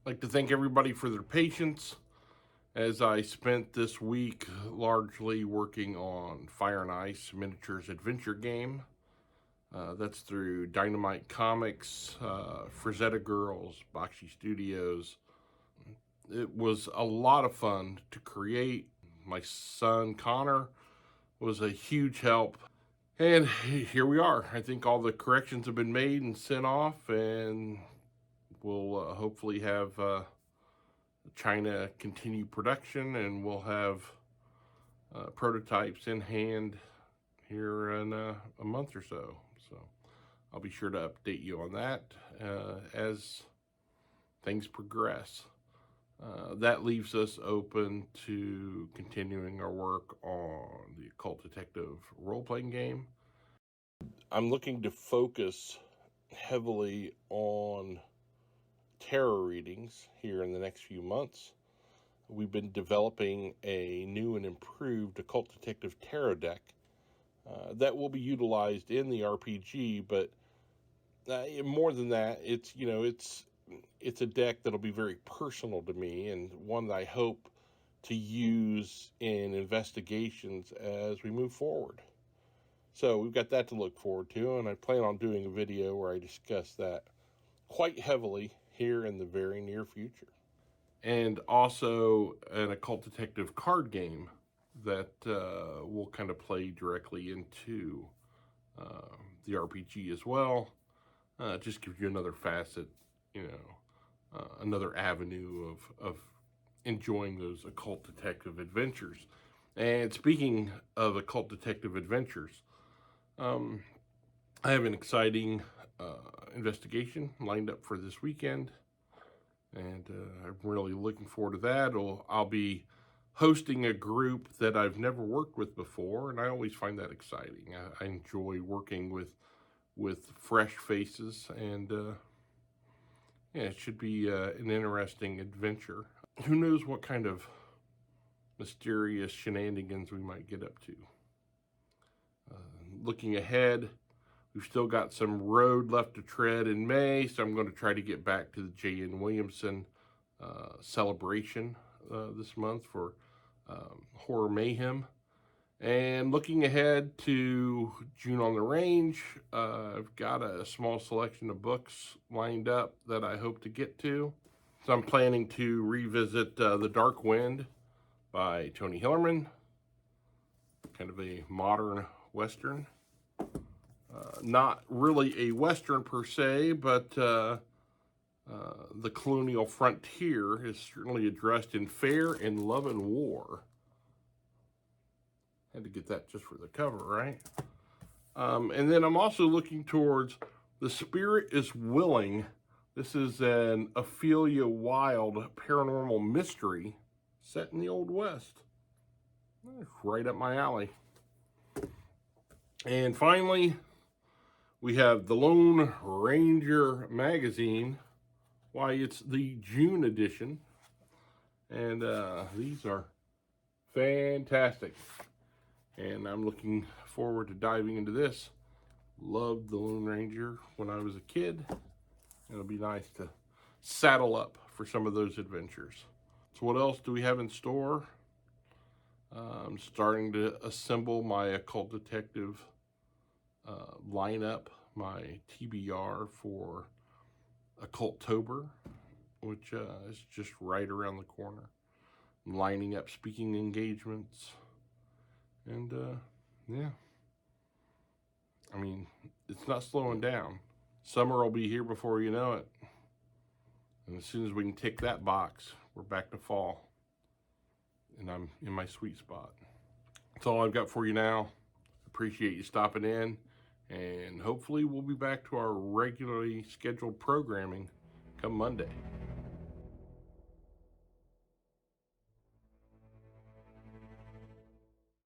I'd like to thank everybody for their patience as I spent this week largely working on Fire and Ice Miniatures Adventure game. That's through Dynamite Comics, Frazetta Girls, Bakshi Studios. It was a lot of fun to create. My son Connor was a huge help. And here we are. I think all the corrections have been made and sent off, and we'll hopefully have China continue production, and we'll have prototypes in hand here in a month or so. So I'll be sure to update you on that as things progress. That leaves us open to continuing our work on the Occult Detective role-playing game. I'm looking to focus heavily on tarot readings here in the next few months. We've been developing a new and improved Occult Detective tarot deck that will be utilized in the RPG, but more than that, it's a deck that'll be very personal to me, and one that I hope to use in investigations as we move forward. So we've got that to look forward to, and I plan on doing a video where I discuss that quite heavily here in the very near future. And also an Occult Detective card game that will kind of play directly into the RPG as well. Just gives you another facet, another avenue of enjoying those Occult Detective adventures. And speaking of Occult Detective adventures, I have an exciting investigation lined up for this weekend, and I'm really looking forward to that. I'll be hosting a group that I've never worked with before, and I always find that exciting. I enjoy working with fresh faces, and it should be an interesting adventure. Who knows what kind of mysterious shenanigans we might get up to. Looking ahead, we've still got some road left to tread in May, so I'm going to try to get back to the J.N. Williamson celebration this month for Horror Mayhem. And looking ahead to June on the Range, I've got a small selection of books lined up that I hope to get to. So I'm planning to revisit The Dark Wind by Tony Hillerman, kind of a modern Western. Not really a Western per se, but the colonial frontier is certainly addressed in Fair and Love and War. Had to get that just for the cover, right? And then I'm also looking towards The Spirit is Willing. This is an Ophelia Wilde paranormal mystery set in the Old West. Right up my alley. And finally, we have the Lone Ranger magazine. Why, it's the June edition. And these are fantastic. And I'm looking forward to diving into this. Loved the Lone Ranger when I was a kid. It'll be nice to saddle up for some of those adventures. So what else do we have in store? I'm starting to assemble my Occult Detective lineup, my TBR for Occultober, which is just right around the corner. I'm lining up speaking engagements, and yeah, I mean, it's not slowing down. Summer will be here before you know it, and as soon as we can tick that box, we're back to fall, and I'm in my sweet spot. That's all I've got for you now. Appreciate you stopping in, and hopefully we'll be back to our regularly scheduled programming come Monday.